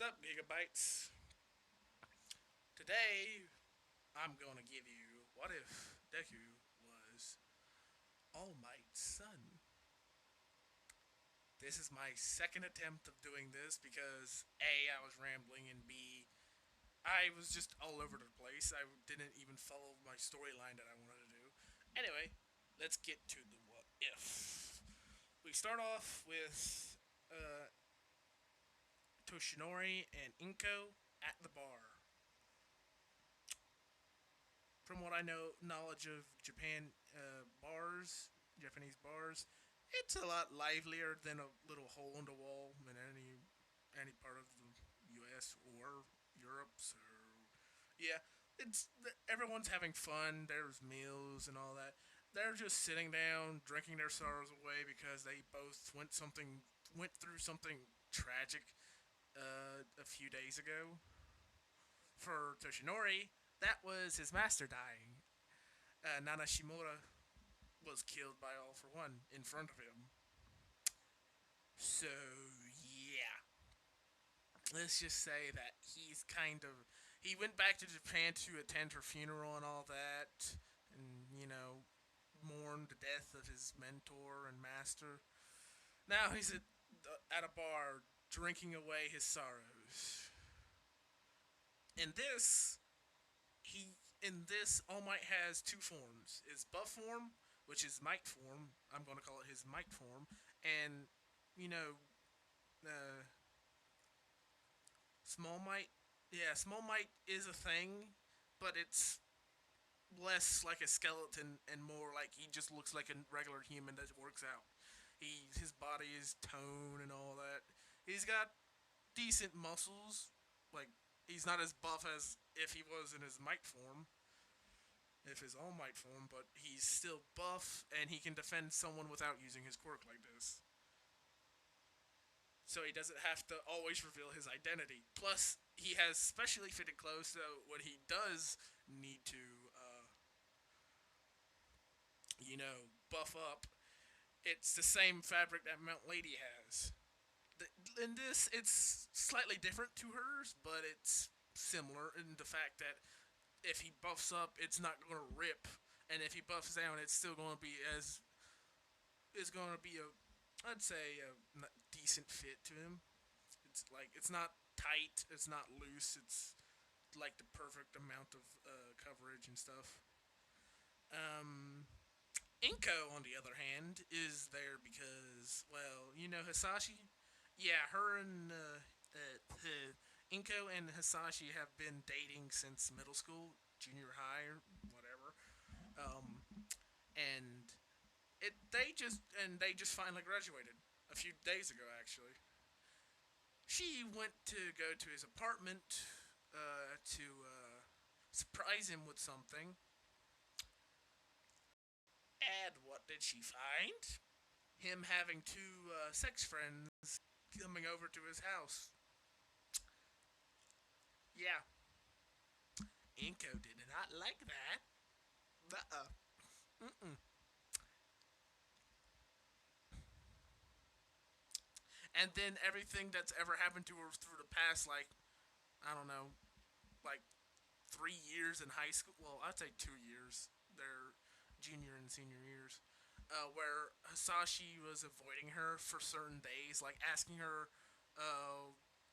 Sup, Gigabytes? Today, I'm gonna give you what if Deku was All Might's son? This is my second attempt of doing this because A, I was rambling, and B, I was just all over the place. I didn't even follow my storyline that I wanted to do. Anyway, let's get to the what if. We start off with Toshinori and Inko at the bar. From what I know, knowledge of Japanese bars, it's a lot livelier than a little hole in the wall in any part of the U.S. or Europe. So, yeah, everyone's having fun. There's meals and all that. They're just sitting down, drinking their sorrows away because they both went through something tragic a few days ago. For Toshinori, that was his master dying. Nana Shimura was killed by All for One in front of him. So, yeah. Let's just say that he went back to Japan to attend her funeral and all that, and, mourn the death of his mentor and master. Now he's at a bar drinking away his sorrows. In this, he in this All Might has two forms: his buff form, which is Might form. I'm going to call it his Might form, and you know, uh, Small Might. Yeah, Small Might is a thing, but it's less like a skeleton and more like he just looks like a regular human that works out. His body is toned and all that. He's got decent muscles. Like, he's not as buff as if he was in his Might form, if his All Might form, but he's still buff and he can defend someone without using his quirk like this. So he doesn't have to always reveal his identity. Plus, he has specially fitted clothes, so when he does need to, buff up, it's the same fabric that Mount Lady has. In this, it's slightly different to hers, but it's similar in the fact that if he buffs up, it's not going to rip, and if he buffs down, it's still going to be as it's going to be I'd say a decent fit to him. It's not tight, it's not loose, it's like the perfect amount of coverage and stuff. Um, Inko, on the other hand, is there because, well, Hisashi? Yeah, her and Inko and Hisashi have been dating since middle school, junior high, or whatever. Um, and they just finally graduated a few days ago, actually. She went to go to his apartment to surprise him with something. And what did she find? Him having two sex friends coming over to his house. Yeah, Inko did not like that. Uh-uh. Mm-mm. And then everything that's ever happened to her through the past, like, I don't know, like 3 years in high school. Well, I'd say 2 years. Their junior and senior years. Where Hisashi was avoiding her for certain days, like asking her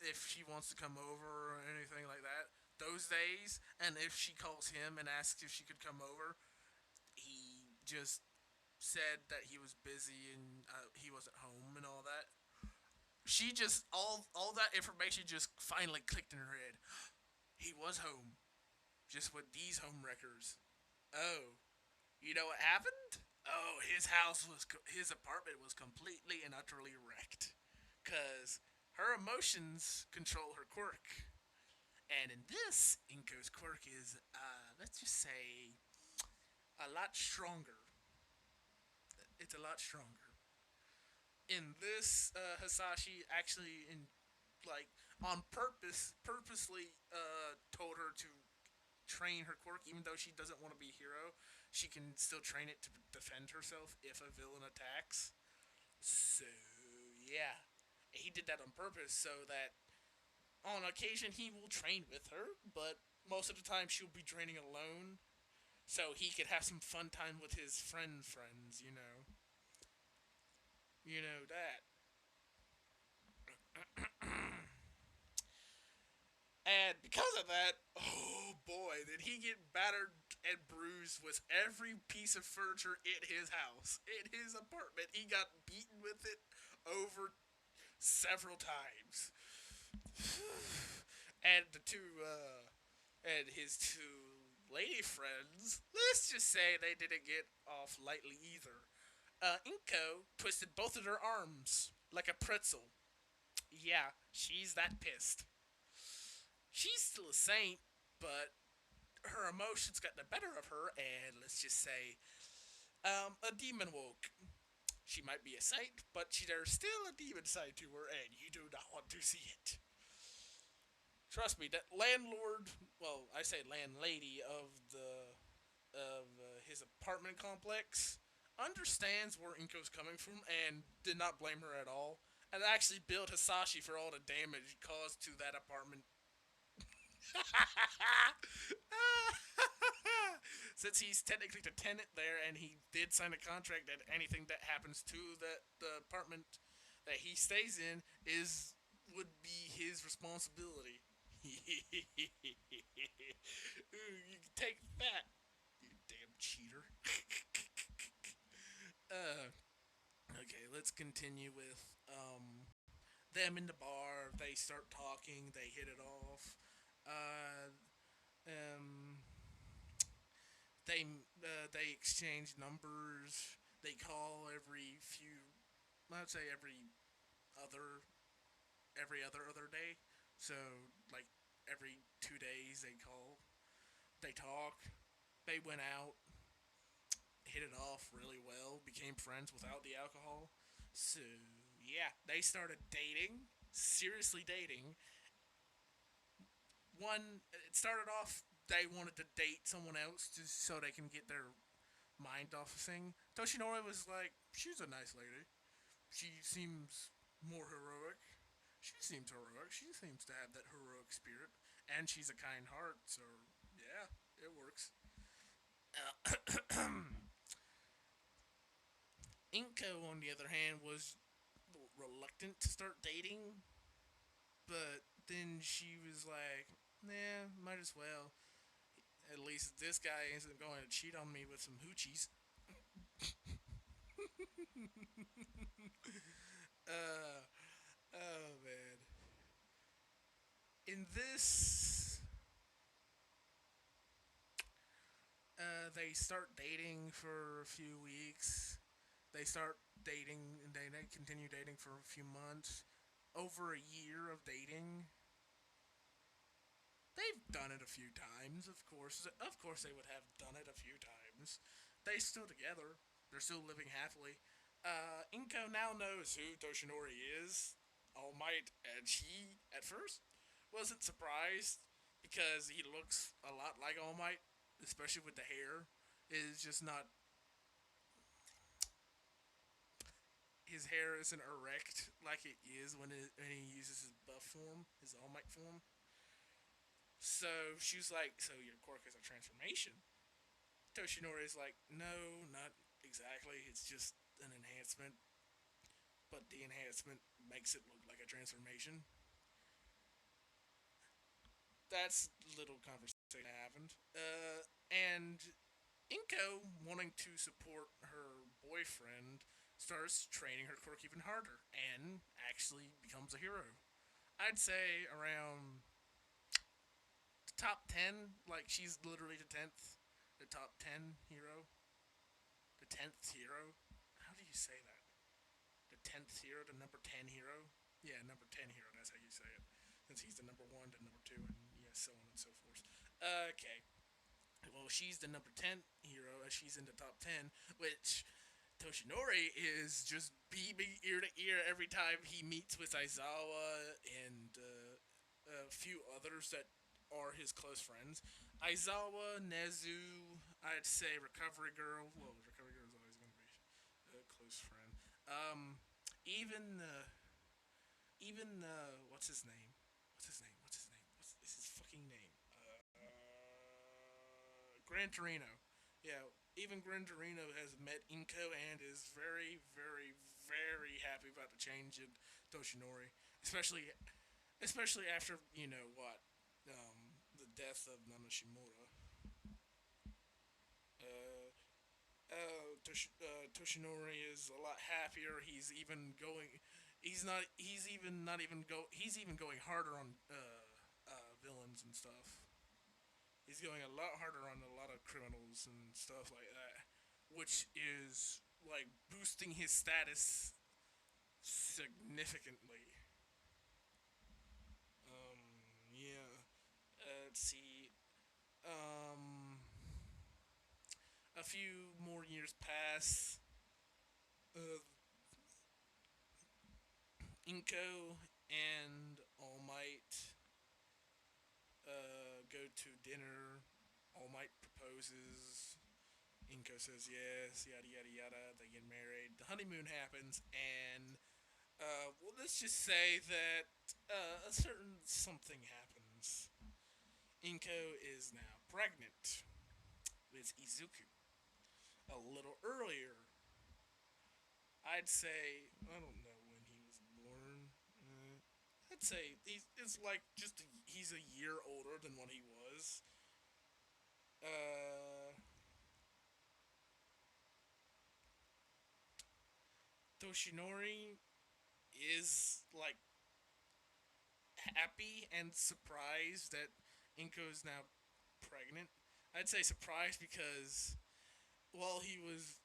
if she wants to come over or anything like that. Those days, and if she calls him and asks if she could come over, he just said that he was busy and he wasn't home and all that. She just all that information just finally clicked in her head. He was home, just with these home wreckers. Oh, you know what happened? Oh, his apartment was completely and utterly wrecked. Cause her emotions control her quirk, and in this, Inko's quirk is, let's just say, a lot stronger. It's a lot stronger. In this, Hisashi actually like on purposely told her to train her quirk, even though she doesn't want to be a hero. She can still train it to defend herself if a villain attacks. So, yeah, he did that on purpose so that On occasion, he will train with her, but most of the time she'll be training alone, so he could have some fun time with his friends. You know that. And because of that, oh boy, did he get battered and bruised with every piece of furniture in his house, in his apartment. He got beaten with it over several times. And and his two lady friends, let's just say they didn't get off lightly either. Inko twisted both of their arms like a pretzel. Yeah, she's that pissed. She's still a saint, but her emotions got the better of her, and let's just say, a demon woke. She might be a saint, but there's still a demon side to her, and you do not want to see it. Trust me, that landlord, well, I say landlady of his apartment complex, understands where Inko's coming from and did not blame her at all, and actually billed Hisashi for all the damage caused to that apartment. Since he's technically the tenant there, and he did sign a contract that anything that happens to the apartment that he stays in is would be his responsibility. Ooh, you can take that, you damn cheater. uh, okay, let's continue with them in the bar. They start talking. They hit it off. Uh, um, they exchange numbers. They call every few. I'd say other every other day. So like every 2 days they call. They talk. They went out, hit it off really well, became friends without the alcohol. So yeah, they started dating, seriously dating. One, it started off they wanted to date someone else just so they can get their mind off of thing. Toshinori was like, she's a nice lady. She seems more heroic. She seems heroic. She seems to have that heroic spirit, and she's a kind heart. So yeah, it works. Inko, on the other hand, was reluctant to start dating, but then she was like, "Nah, might as well. At least this guy isn't going to cheat on me with some hoochies." uh, oh man. In this, they start dating for a few weeks. They start dating and they continue dating for a few months. Over a year of dating, they've done it a few times. Of course, they would have done it a few times. They still together. They're still living happily. Inko now knows who Toshinori is, All Might, and she at first wasn't surprised because he looks a lot like All Might, especially with the hair. It's just not, his hair isn't erect like it is when he uses his buff form, his All Might form. So she's like, "So your quirk is a transformation?" Toshinori is like, "No, not exactly. It's just an enhancement, but the enhancement makes it look like a transformation." That's little conversation that happened. And Inko, wanting to support her boyfriend, starts training her quirk even harder and actually becomes a hero. I'd say around the top 10, like she's literally the 10th, the top 10 hero, the 10th hero. How do you say that? The 10th hero, the number 10 hero? Yeah, number 10 hero, that's how you say it. Since he's the number 1, the number 2, and yeah, so on and so forth. Okay. Well, she's the number 10 hero, as she's in the top 10, which Toshinori is just beaming ear to ear every time he meets with Aizawa and a few others that are his close friends. Aizawa, Nezu, I'd say Recovery Girl. Well, Recovery Girl is always going to be a close friend. Um, even what's his name? What's his name? Gran Torino. Yeah, even Gran Torino has met Inko and is very, very, very happy about the change in Toshinori, especially after what, the death of Nanoshimura. Uh, Toshinori is a lot happier. He's even going. He's not. He's even not even go. He's even going harder on villains and stuff. He's going a lot harder on a lot of criminals and stuff like that, which is like boosting his status significantly. Yeah. Let's see. Um, a few more years pass. Uh, Inko and All Might go to dinner. All Might proposes. Inko says yes, yada yada yada. They get married. The honeymoon happens, and well, let's just say that a certain something happens. Inko is now pregnant with Izuku a little earlier. I'd say I don't know when he was born. I'd say it's like he's a year older than what he was. Uh, Toshinori is like happy and surprised that Inko's now pregnant. I'd say surprised because while he was,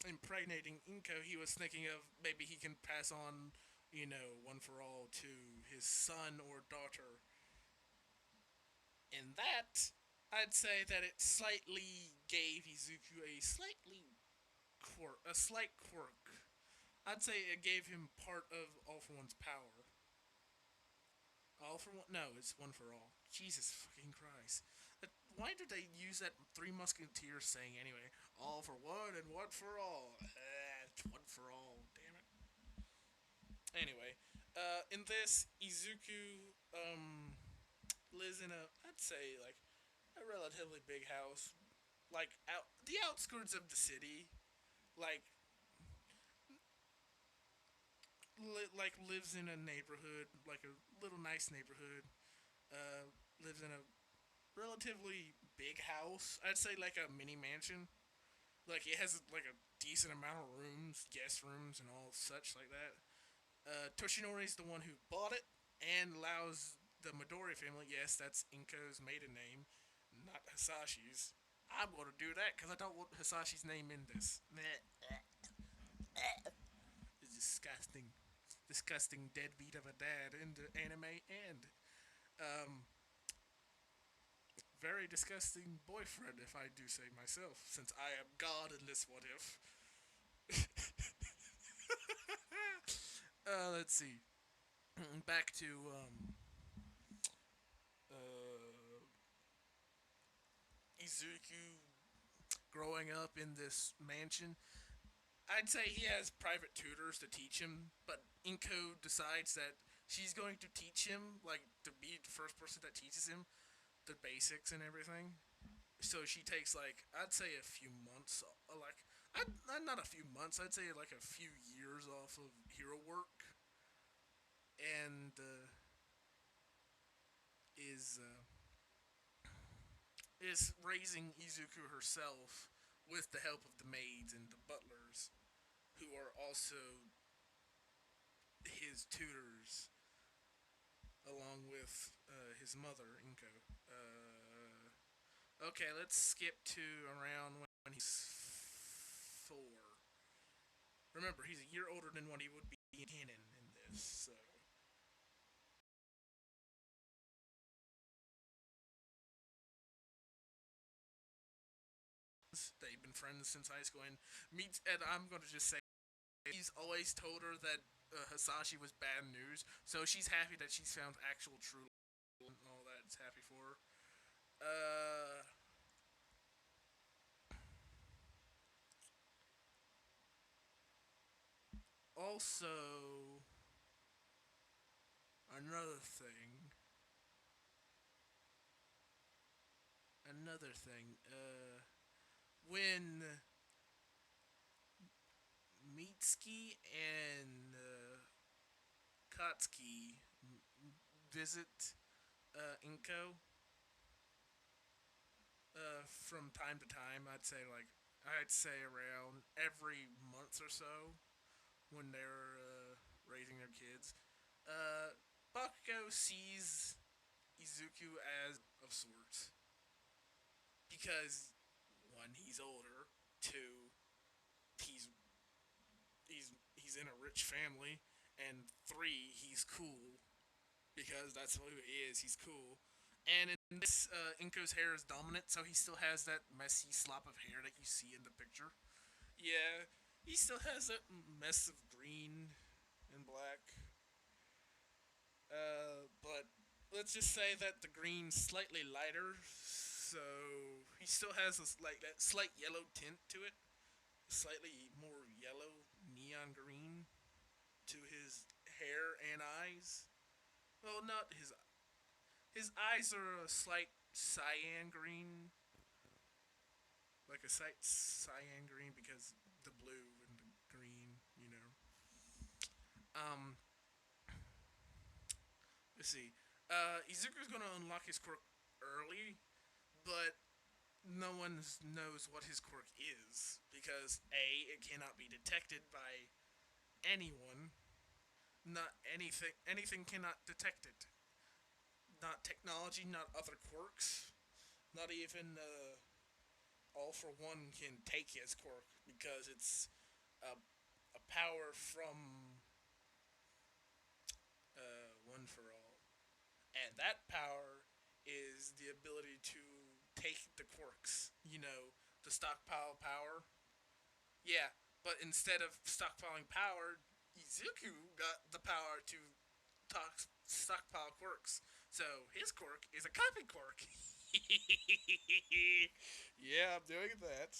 impregnating Inko, he was thinking of maybe he can pass on, one for all to his son or daughter. In that, I'd say that it slightly gave Izuku a slight quirk. I'd say it gave him part of All for One's power. All for one? No, it's one for all. Jesus fucking Christ! Why did they use that Three Musketeers saying anyway? All for one and one for all. One for all. Damn it. Anyway, in this, Izuku lives in I'd say like a relatively big house, like out the outskirts of the city, like like lives in a neighborhood, like a little nice neighborhood. Lives in a relatively big house. I'd say like a mini mansion. Like it has like a decent amount of rooms, guest rooms, and all such like that. Toshinori's the one who bought it and allows the Midori family. Yes, that's Inko's maiden name, not Hisashi's. I'm gonna do that because I don't want Hisashi's name in this. It's disgusting, disgusting deadbeat of a dad in the anime, and um, very disgusting boyfriend, if I do say myself, since I am God in this what if. Let's see. Back to uh, Izuku growing up in this mansion. I'd say he has private tutors to teach him, but Inko decides that she's going to teach him, like, to be the first person that teaches him the basics and everything. So she takes, like, I'd say a few months, not a few months, I'd say like a few years off of hero work, and is is raising Izuku herself with the help of the maids and the butlers, who are also his tutors, along with his mother, Inko. Okay, let's skip to around when he's 4. Remember, he's a year older than what he would be in canon in this, so. They've been friends since high school, and I'm gonna just say he's always told her that Hisashi was bad news, so she's happy that she's found actual true love and all that. It's happy for her. Also, another thing. another thing. When Mitsuki and Katsuki visit Inko from time to time, I'd say around every month or so when they're raising their kids. Uh, Bakugo sees Izuku as of sorts because one, he's older. Two, he's he's in a rich family, and three, he's cool because that's who he is. He's cool. And in this, Inko's hair is dominant, so he still has that messy slop of hair that you see in the picture. Yeah, he still has that mess of green and black. But let's just say that the green's slightly lighter, so he still has like that slight yellow tint to it, slightly more yellow neon green to his hair and eyes. Well, not his eyes are a slight cyan green, like a slight cyan green because the blue and the green, you know. Um, let's see. Izuku's gonna unlock his quirk early, but no one knows what his quirk is because a it cannot be detected by anyone. Not anything. Anything cannot detect it. Not technology. Not other quirks. Not even All for One can take his quirk because it's a, a power from One for All, and that power is the ability to take the quirks. You know, the stockpile power. Yeah, but instead of stockpiling power, Izuku got the power to stockpile quirks. So his quirk is a copy quirk. Yeah, I'm doing that.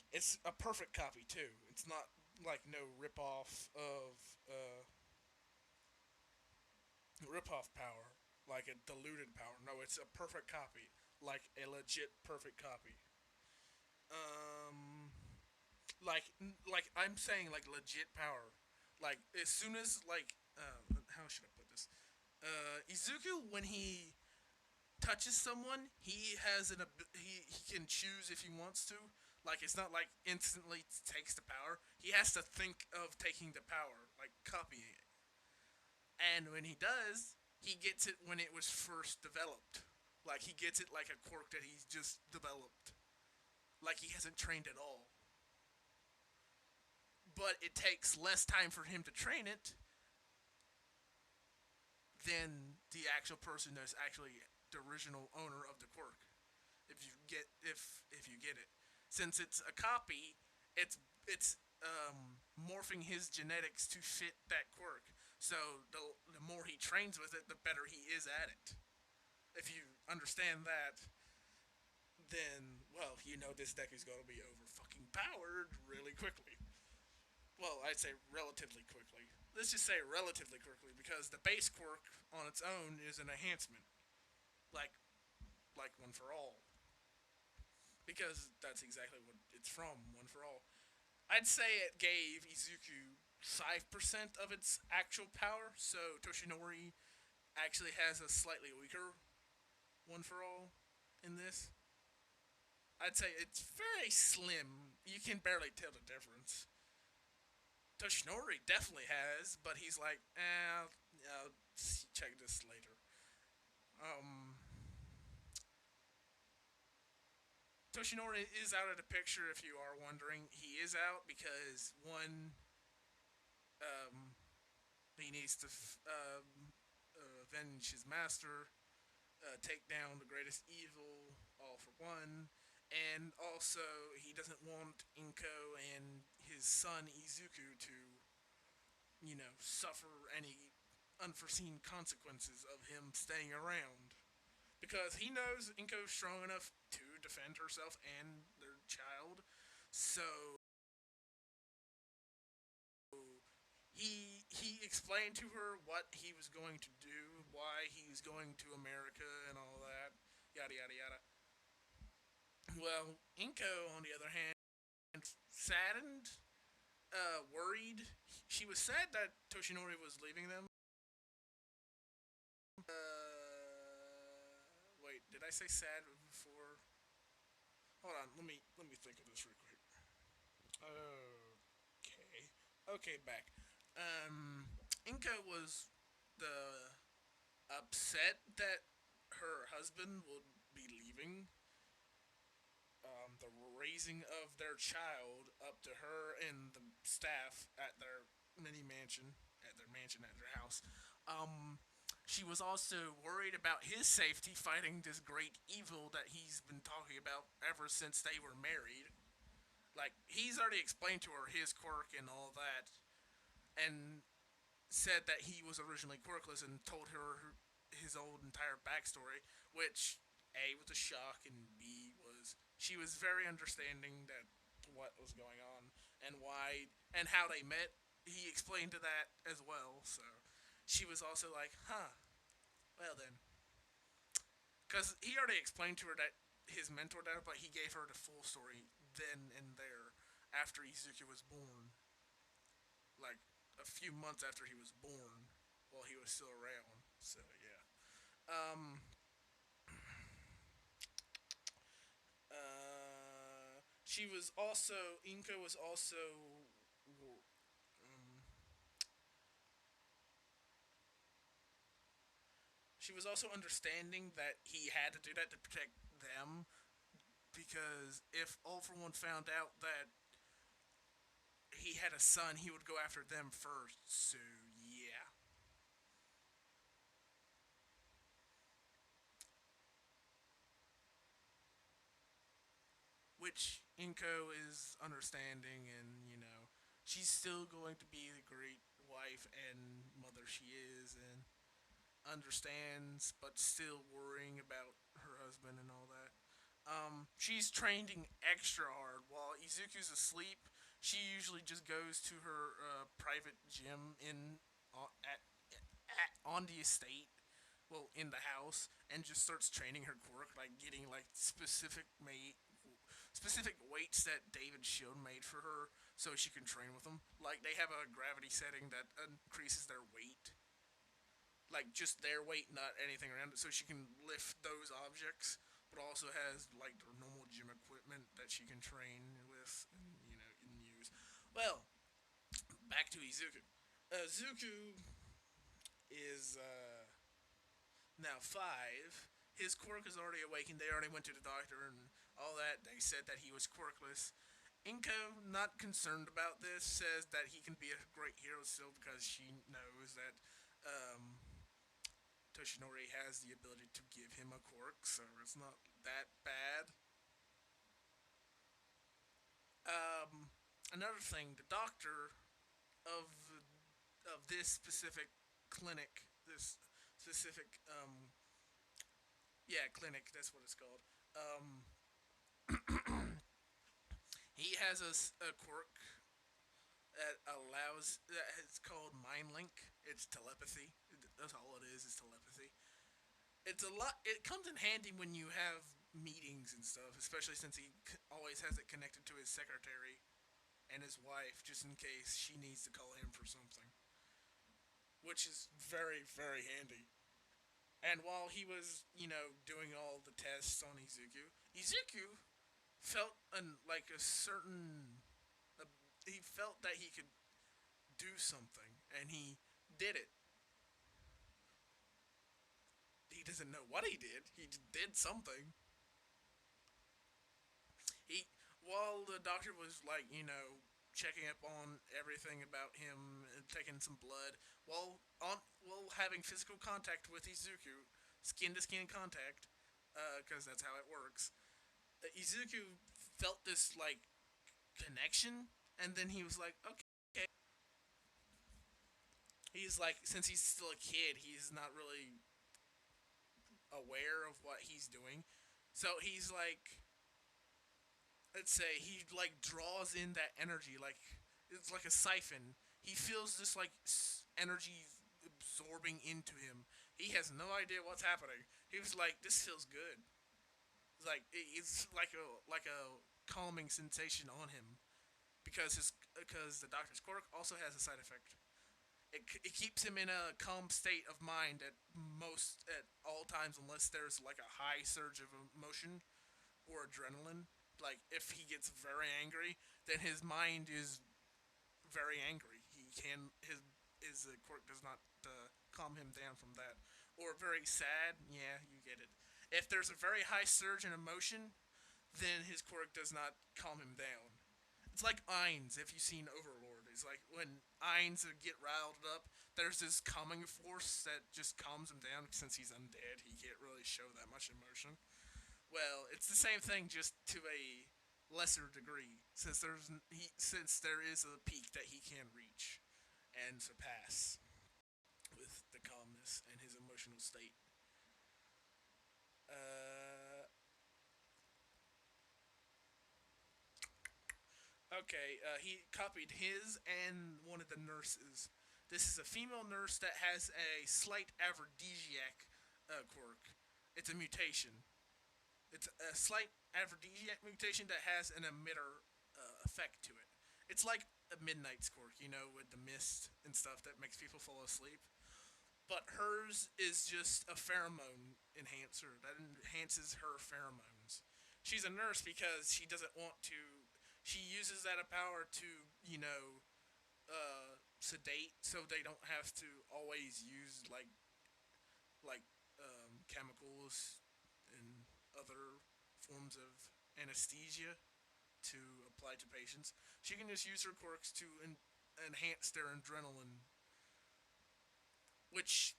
It's a perfect copy too. It's not like no ripoff of ripoff power, like a diluted power. No, it's a perfect copy, like a legit perfect copy. Um, like I'm saying, like legit power. Like as soon as how should I put this? Izuku when he touches someone, he has he can choose if he wants to. Like it's not like instantly takes the power. He has to think of taking the power, like copying it. And when he does, he gets it when it was first developed. Like he gets it like a quirk that he's just developed. Like he hasn't trained at all. But it takes less time for him to train it than the actual person that's actually the original owner of the quirk. If you get it, since it's a copy, it's morphing his genetics to fit that quirk. So the more he trains with it, the better he is at it. If you understand that, then well, you know this deck is going to be over fucking powered really quickly. Well, I'd say relatively quickly. Let's just say relatively quickly because the base quirk on its own is an enhancement, like One for All, because that's exactly what it's from. One for All. I'd say it gave Izuku 5% of its actual power, so Toshinori actually has a slightly weaker One for All in this. I'd say it's very slim. You can barely tell the difference. Toshinori definitely has, but he's like, I'll check this later. Um, Toshinori is out of the picture if you are wondering. He is out because one, um, he needs to avenge his master, take down the greatest evil, all for one, and also he doesn't want Inko and his son Izuku to, suffer any unforeseen consequences of him staying around. Because he knows Inko's strong enough to defend herself and their child. So he explained to her what he was going to do, why he was going to America and all that. Yada yada yada. Well, Inko, on the other hand, saddened, worried. She was sad that Toshinori was leaving them. Wait, did I say sad before? Hold on, let me think of this real quick. Okay, okay, back. Inka was the upset that her husband would be leaving the raising of their child up to her and the staff at their mini mansion, at their house. Um, she was also worried about his safety fighting this great evil that he's been talking about ever since they were married. Like, he's already explained to her his quirk and all that, and said that he was originally quirkless and told her his old entire backstory, which A was a shock and B was she was very understanding that what was going on and why and how they met. He explained to that as well, so she was also like, "Huh, well then," because he already explained to her that his mentor died, but he gave her the full story then and there after Izuki was born, like a few months after he was born, while he was still around. So yeah. Um. She was also Inka was also she was also understanding that he had to do that to protect them because if All for One found out that he had a son, he would go after them first. So yeah, which Inko is understanding, and she's still going to be the great wife and mother she is, and understands, but still worrying about her husband and all that. She's training extra hard while Izuku's asleep. She usually just goes to her private gym at on the estate, well, in the house, and just starts training her quirk, like getting like specific weights that David Shield made for her, so she can train with them. Like they have a gravity setting that increases their weight, like just their weight, not anything around it, so she can lift those objects, but also has like the normal gym equipment that she can train with and and use. Well, back to Izuku. Zuku is now 5. His quirk is already awakened. They already went to the doctor and all that. They said that he was quirkless. Inko, not concerned about this, says that he can be a great hero still because she knows that um, Toshinori has the ability to give him a quirk, so it's not that bad. Another thing, the doctor of this specific clinic, this specific yeah, clinic, that's what it's called. Um, he has a quirk that allows that it's called mind link. It's telepathy. That's all it is telepathy. It's a lot. It comes in handy when you have meetings and stuff, especially since he always has it connected to his secretary and his wife, just in case she needs to call him for something, which is very very handy. And while he was, doing all the tests on Izuku felt like a certain. Uh, he felt that he could do something, and he did it. He doesn't know what he did. He did something. He while the doctor was like checking up on everything about him, taking some blood, while having physical contact with Izuku, skin to skin contact, because that's how it works. Izuku felt this like connection, and then he was like, okay. He's like, since he's still a kid, he's not really aware of what he's doing. So he's like, let's say he like draws in that energy, like it's like a siphon. He feels this like energy absorbing into him. He has no idea what's happening. He was like, this feels good. It's like a calming sensation on him because the doctor's quirk also has a side effect. It keeps him in a calm state of mind at all times unless there's like a high surge of emotion or adrenaline. Like if he gets very angry, then his mind is very angry. He can his quirk does not calm him down from that. Or very sad, yeah, you get it. If there's a very high surge in emotion, then his quirk does not calm him down. It's like Ainz, if you've seen Overlord. It's like when Ainz get riled up, there's this calming force that just calms him down. Since he's undead, he can't really show that much emotion. Well, it's the same thing, just to a lesser degree, since there is a peak that he can reach and surpass with the calmness and his emotional state. Uh, okay, he copied his and one of the nurses. This is a female nurse that has a slight aphrodisiac quirk. It's a mutation. It's a slight aphrodisiac mutation that has an emitter effect to it. It's like a midnight quirk, with the mist and stuff that makes people fall asleep. But hers is just a pheromone enhancer that enhances her pheromones. She's a nurse because she doesn't want to. She uses that power to, sedate, so they don't have to always use chemicals and other forms of anesthesia to apply to patients. She can just use her quirks to enhance their adrenaline, which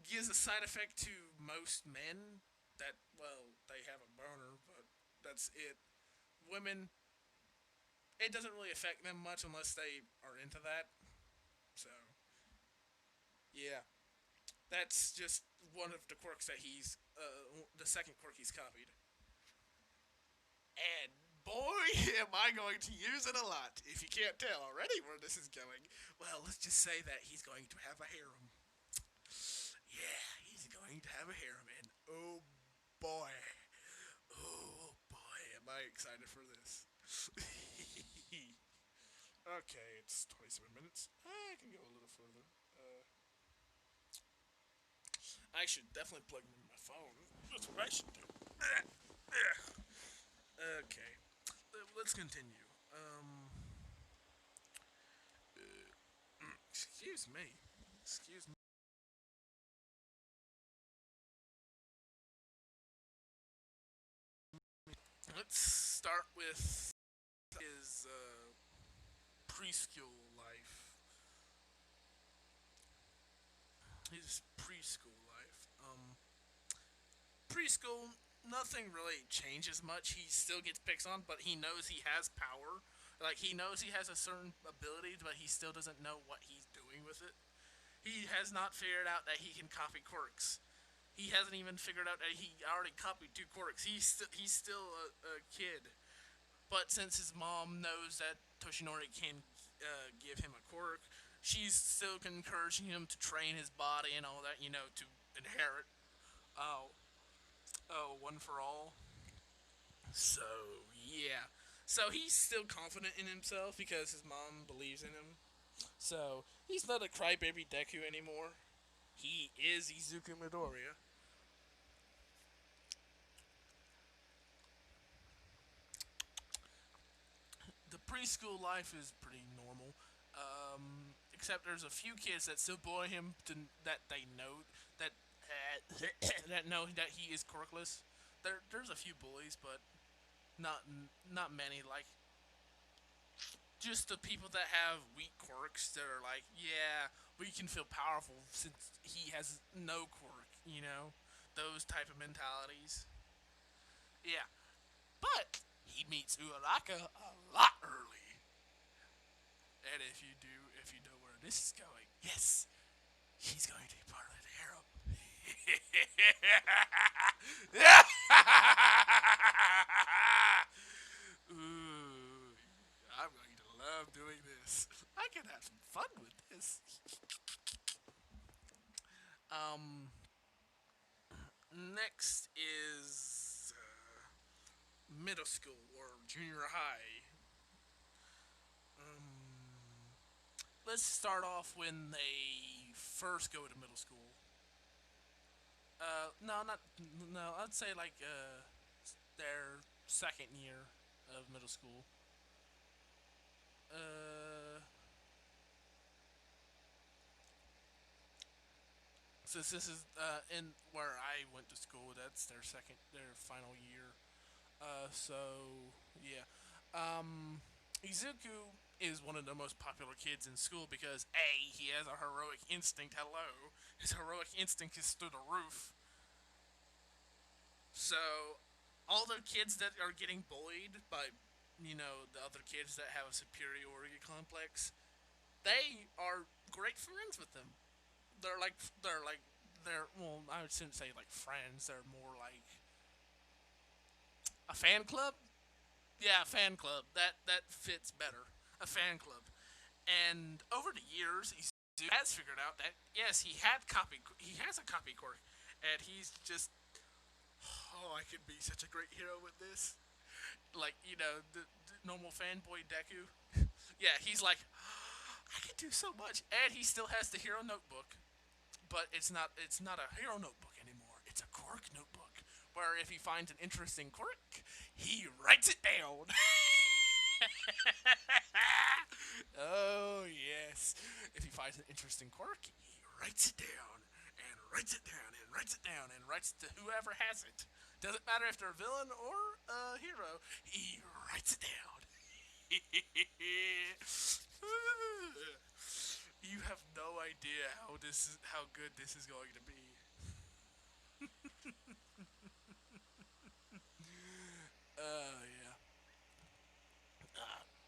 gives a side effect to most men that, well, they have a boner, but that's it. Women, it doesn't really affect them much unless they are into that. So, yeah, that's just one of the quirks that the second quirk he's copied. And boy, am I going to use it a lot. If you can't tell already where this is going, well, let's just say that he's going to have a harem. Yeah, he's going to have a harem, and boy, oh boy, am I excited for this. Okay, it's 27 minutes. I can go a little further. I should definitely plug in my phone. That's what I should do. Okay, let's continue. Excuse me. Excuse me. Let's start with his preschool life. His preschool life. Preschool, nothing really changes much. He still gets picked on, but he knows he has power. Like he knows he has a certain ability, but he still doesn't know what he's doing with it. He has not figured out that he can copy quirks. He hasn't even figured out that he already copied two quirks. He's still a kid. But since his mom knows that Toshinori can give him a quirk, she's still encouraging him to train his body and all that, to inherit. Oh, one for all. So yeah. So he's still confident in himself because his mom believes in him. So he's not a crybaby Deku anymore. He is Izuku Midoriya. The preschool life is pretty normal. Except there's a few kids that still bully him that they know that that know that he is quirkless. There's a few bullies, but not not many. Like just the people that have weak quirks that are like, yeah, we can feel powerful since he has no quirk. Those type of mentalities. Yeah, but he meets Uraraka a lot early. And if you know where this is going, yes, he's going to be part of the harem. Ooh, I'm going to love doing this. I can have some fun with this. Um, next is middle school or junior high. Um, let's start off when they first go to middle school. No, not no. I'd say like their second year of middle school. Uh, since this is in where I went to school, that's their final year. So yeah, Izuku is one of the most popular kids in school because he has a heroic instinct. Hello, his heroic instinct is through the roof. So all the kids that are getting bullied by the other kids that have a superiority complex, they are great friends with them. They're well, I shouldn't say like friends. They're more like a fan club. Yeah, a fan club. That fits better. A fan club. And over the years, he has figured out that yes, he has a copy quirk, and he's just I could be such a great hero with this. Like the normal fanboy Deku. Yeah, he's like I could do so much, and he still has the hero notebook, but it's not a hero notebook anymore. It's a quirk notebook where if he finds an interesting quirk, he writes it down. Oh yes. If he finds an interesting quirk, he writes it down and writes it down and writes it down and writes it to whoever has it. Doesn't matter if they're a villain or a hero. He writes it down. You have no idea how good this is going to be. Yeah.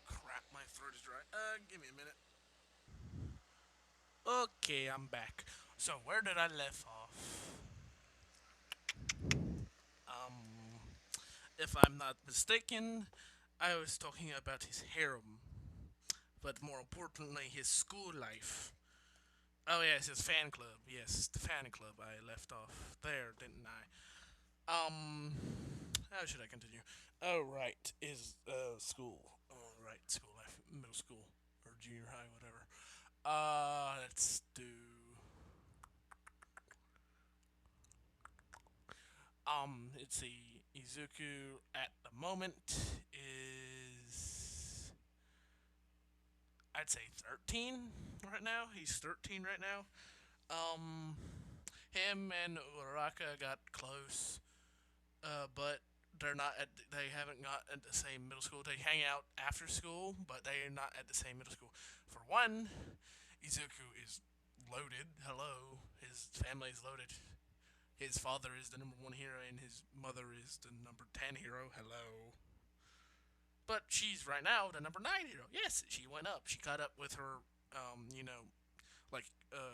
Crap, my throat is dry. Give me a minute. Okay, I'm back. So where did I left off? Um, if I'm not mistaken, I was talking about his harem, but more importantly, his school life. Oh yes, his fan club. Yes, the fan club. I left off there, didn't I? How should I continue? Oh right, is school. Oh right, school life, middle school or junior high, whatever. Let's do. Let's see. Izuku at the moment is I'd say 13 right now. He's 13 right now. Um, him and Uraka got close, but they haven't got at the same middle school. They hang out after school, but they are not at the same middle school. For one, Izuku is loaded. Hello, his family is loaded. His father is the number one hero, and his mother is the number 10 hero. Hello. But she's right now the number 9 hero. Yes, she went up. She caught up with her, like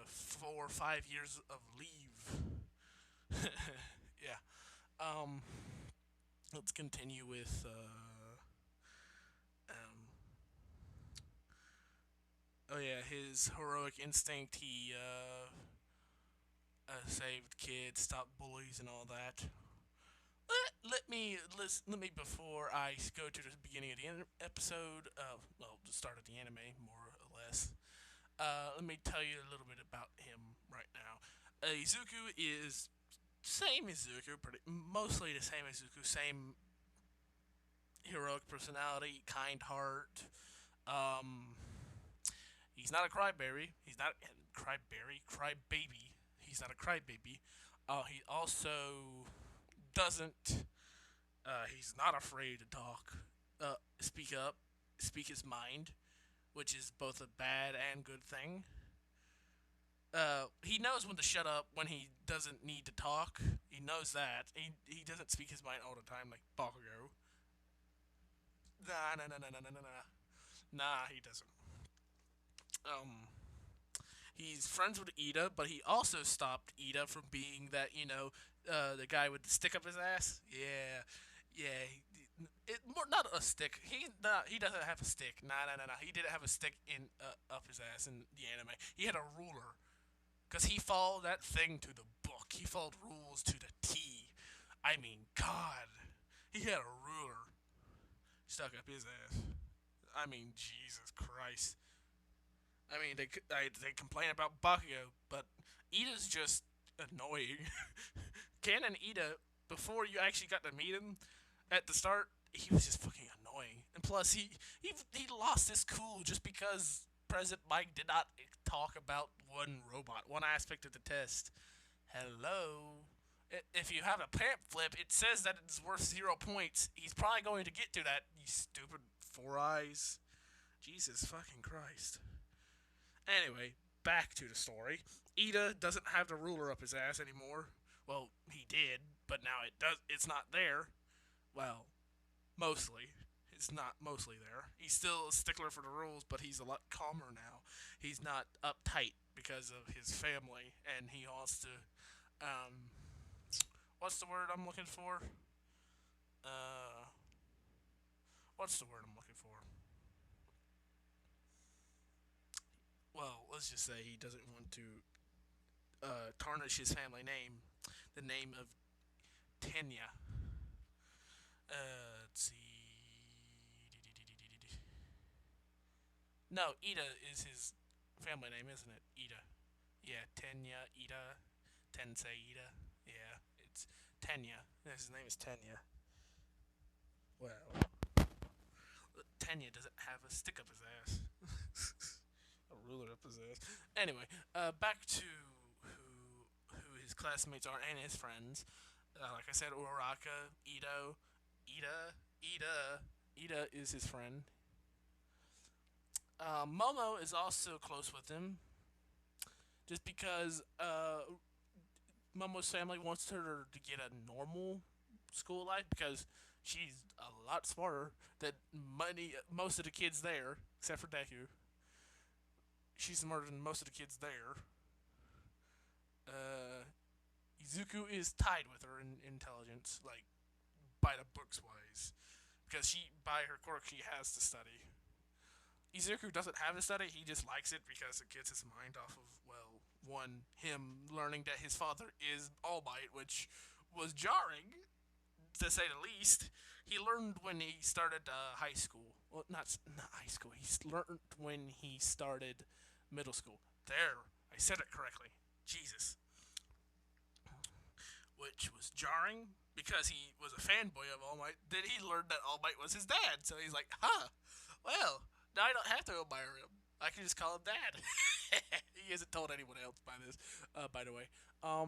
4 or 5 years of leave. Yeah. Um, let's continue with oh yeah, his heroic instinct. He saved kids, stopped bullies, and all that. Let me before I go to the beginning of the episode. Well, the start of the anime, more or less. Let me tell you a little bit about him right now. Izuku is same Izuku, pretty mostly the same Izuku, same heroic personality, kind heart. Um, he's not a cryberry. He's not crybaby. He's not a crybaby. He also doesn't. He's not afraid to talk, speak up, speak his mind, which is both a bad and good thing. He knows when to shut up when he doesn't need to talk. He knows that. He doesn't speak his mind all the time like Bakugo. Nah, nah, nah, nah, nah, nah, nah, nah. Nah, he doesn't. Um, he's friends with Ida, but he also stopped Ida from being the guy with the stick up his ass. Yeah, yeah. More not a stick. He doesn't have a stick. Nah, nah, nah, nah. He didn't have a stick in up his ass in the anime. He had a ruler. Because he followed that thing to the book. He followed rules to the T. I mean, God. He had a ruler. stuck up his ass. I mean, Jesus Christ. I mean, they complain about Bakugo, but Ida's just annoying. Ken and Ida, before you actually got to meet him at the start, he was just fucking annoying. And plus, he lost his cool just because President Mike did not talk about one robot, one aspect of the test. Hello. If you have a pamp flip, it says that it's worth 0 points. He's probably going to get to that, you stupid four eyes. Jesus fucking Christ. Anyway, back to the story. Ida doesn't have the ruler up his ass anymore. Well, he did, but now it's not there. Well, mostly. It's not mostly there. He's still a stickler for the rules, but he's a lot calmer now. He's not uptight because of his family, and he wants to. Um, what's the word I'm looking for? Uh, what's the word I'm looking for? Well, let's just say he doesn't want to tarnish his family name, the name of Tenya. Let's see. No, Ida is his family name, isn't it? Ida. Yeah, Tenya, Ida, Tensei Ida. Yeah, it's Tenya. His name is Tenya. Well, Tenya doesn't have a stick up his ass. A ruler up his ass. Anyway, back to who his classmates are and his friends. Like I said, Uraraka, Ida is his friend. Momo is also close with him, just because Momo's family wants her to get a normal school life because she's a lot smarter than most of the kids there, except for Deku. She's smarter than most of the kids there. Uh, Izuku is tied with her in intelligence, like by the books wise, because by her quirk, she has to study. Izuku doesn't have to study; he just likes it because it gets his mind off of one, him learning that his father is All Might, which was jarring to say the least. He learned when he started high school. Well, not high school. He learned when he started middle school. There, I said it correctly. Jesus. Which was jarring because he was a fanboy of All Might. Then he learned that All Might was his dad, so he's like, huh, well, now I don't have to admire him. I can just call him Dad. He hasn't told anyone else by the way.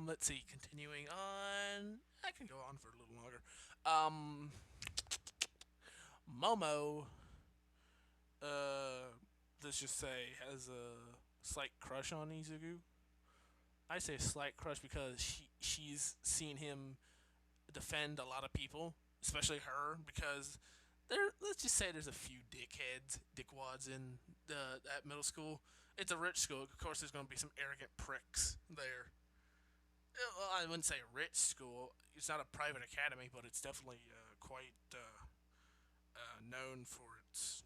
Let's see. Continuing on. I can go on for a little longer. Momo, uh, let's just say, has a slight crush on Izuku. I say slight crush because she's seen him defend a lot of people, especially her, because let's just say there's a few dickwads in at middle school. It's a rich school. Of course, there's going to be some arrogant pricks there. Well, I wouldn't say rich school. It's not a private academy, but it's definitely quite known for its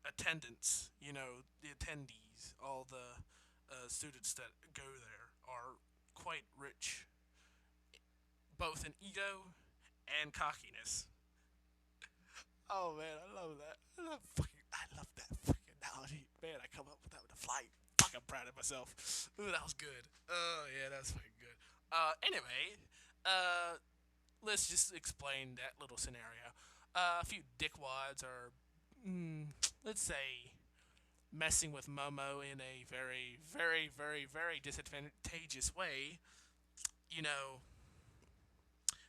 attendance. You know, the attendees, all the students that go there are quite rich, both in ego and cockiness. Oh man, I love that. I love that fucking analogy. Man, I come up with that with a flight. Fuck, I'm proud of myself. Ooh, that was good. Oh yeah, that's fucking good. Anyway, uh, let's just explain that little scenario. A few dickwads are, let's say, messing with Momo in a very, very, very, very disadvantageous way. You know,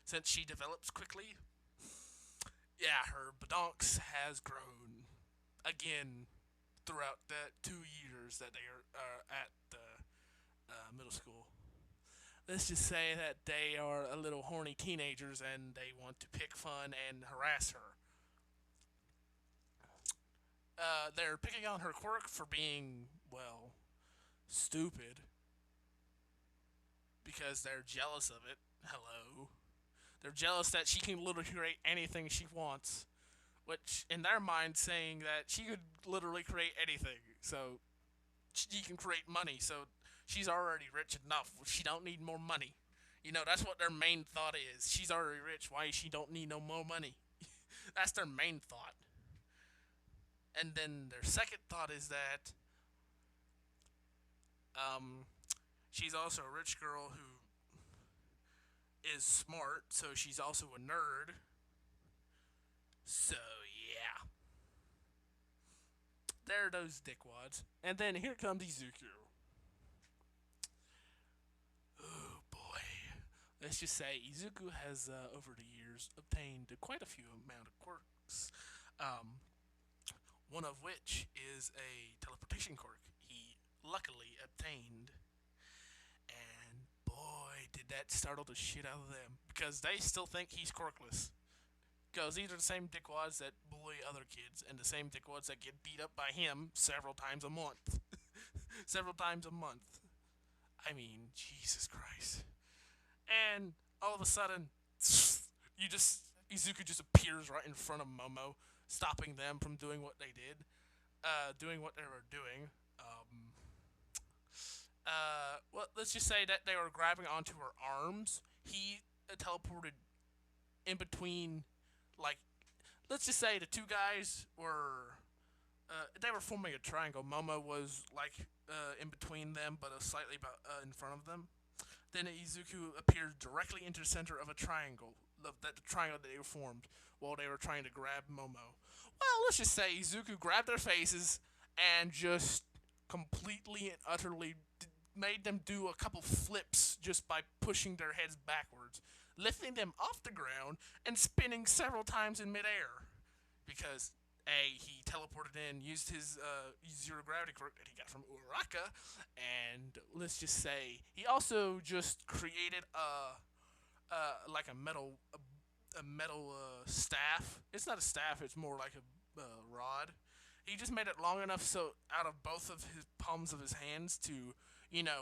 since she develops quickly, yeah, her badonks has grown again throughout the 2 years that they are at the middle school. Let's just say that they are a little horny teenagers and they want to pick fun and harass her. They're picking on her quirk for being, well, stupid because they're jealous of it. Hello. They're jealous that she can literally create anything she wants, which in their mind saying that she could literally create anything. So she can create money. So she's already rich enough. She don't need more money. You know, that's what their main thought is. She's already rich. Why she don't need no more money? That's their main thought. And then their second thought is that um, she's also a rich girl who is smart, so she's also a nerd. So yeah, there are those dickwads. And then here comes Izuku. Oh boy. Let's just say Izuku has, over the years, obtained quite a few amount of quirks. Um, one of which is a teleportation quirk he luckily obtained. And boy, did that startle the shit out of them. Because they still think he's quirkless. Because these are the same dickwads that bully other kids, and the same dickwads that get beat up by him several times a month. Several times a month. I mean, Jesus Christ. And all of a sudden, you just Izuku just appears right in front of Momo, stopping them from doing what they did, doing what they were doing. Well, let's just say that they were grabbing onto her arms. He teleported in between, like, let's just say the two guys were. They were forming a triangle. Momo was like in between them, but slightly in front of them. Then Izuku appeared directly into the center of a triangle, the triangle that they formed while they were trying to grab Momo. Well, let's just say Izuku grabbed their faces and just completely and utterly made them do a couple flips just by pushing their heads backwards, lifting them off the ground and spinning several times in midair. Because he teleported in, used his zero gravity quirk that he got from Uraraka, and let's just say he also just created like a metal staff. It's not a staff; it's more like a rod. He just made it long enough so out of both of his palms of his hands to,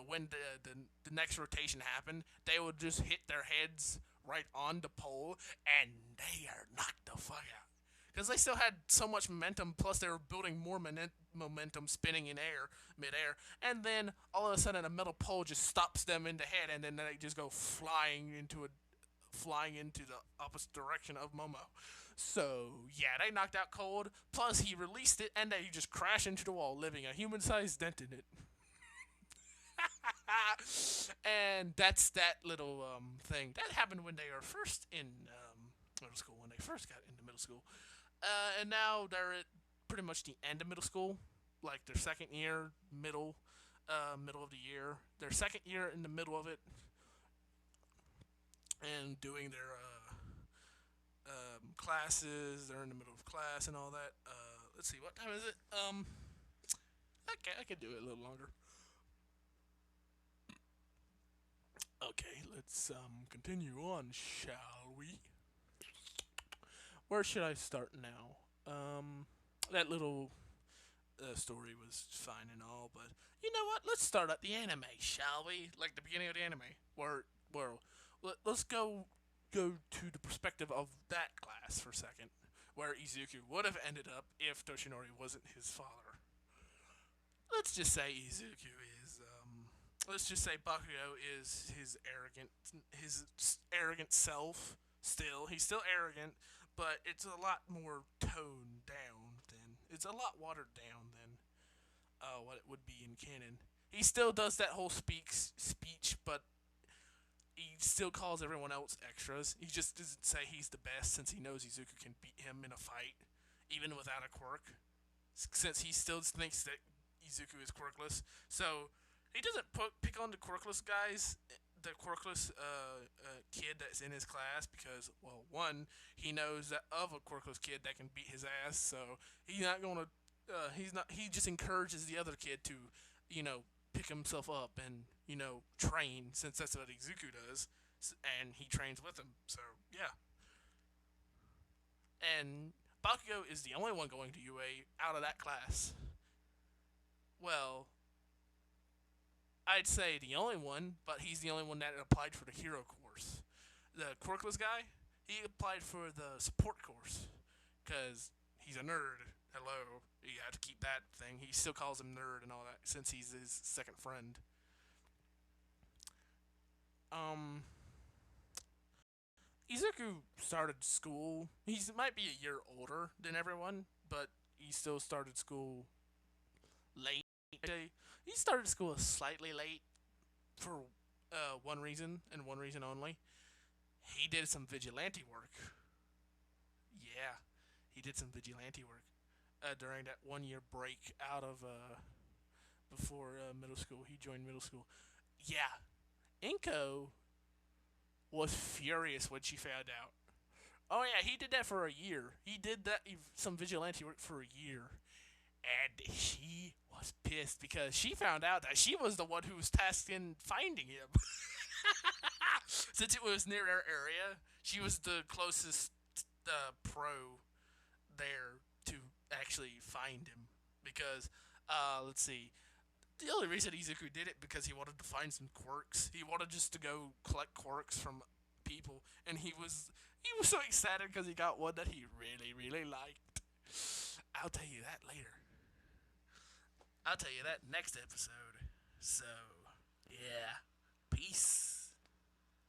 when the next rotation happened, they would just hit their heads right on the pole, and they are knocked the fuck out because they still had so much momentum. Plus, they were building more momentum, spinning in midair, and then all of a sudden, a metal pole just stops them in the head, and then they just go flying into the opposite direction of Momo. So yeah, they knocked out cold. Plus, he released it, and they just crashed into the wall, leaving a human-sized dent in it. And that's that little thing that happened when they were first in middle school. When they first got into middle school. And now they're at pretty much the end of middle school, like their second year, middle of the year, their second year in the middle of it, and doing their classes. They're in the middle of class and all that. Let's see, what time is it? Okay, I could do it a little longer. Okay, let's continue on, shall we? Where should I start now? That little story was fine and all, but you know what? Let's start at the anime, shall we? Like the beginning of the anime, where let's go to the perspective of that class for a second, where Izuku would have ended up if Toshinori wasn't his father. Let's just say Izuku is let's just say Bakugo is his arrogant self. Still, he's still arrogant, but it's a lot more toned down than it's a lot watered down than what it would be in canon. He still does that whole speech, but he still calls everyone else extras. He just doesn't say he's the best since he knows Izuku can beat him in a fight, even without a quirk. Since he still thinks that Izuku is quirkless, so he doesn't pick on the quirkless guys, the quirkless kid that's in his class because, well, one, he knows that of a quirkless kid that can beat his ass, so he's not gonna. He's not. He just encourages the other kid to, pick himself up and train since that's what Izuku does, and he trains with him. So yeah, and Bakugo is the only one going to UA out of that class. Well, I'd say the only one, but he's the only one that applied for the hero course. The quirkless guy, he applied for the support course because he's a nerd. Hello, you have to keep that thing. He still calls him nerd and all that since he's his second friend. Um, Izuku started school. He might be a year older than everyone, but he still started school late. He started school slightly late for one reason and one reason only. He did some vigilante work. Yeah, he did some vigilante work during that 1 year break out of before middle school. He joined middle school. Yeah, Inko was furious when she found out. Oh yeah, he did that for a year. He did that some vigilante work for a year, and she was pissed because she found out that she was the one who was tasked in finding him. Since it was near our area, she was the closest pro there to actually find him. Because, let's see, the only reason Izuku did it because he wanted to find some quirks. He wanted just to go collect quirks from people, and he was so excited because he got one that he really liked. I'll tell you that later. I'll tell you that next episode. So, yeah. Peace.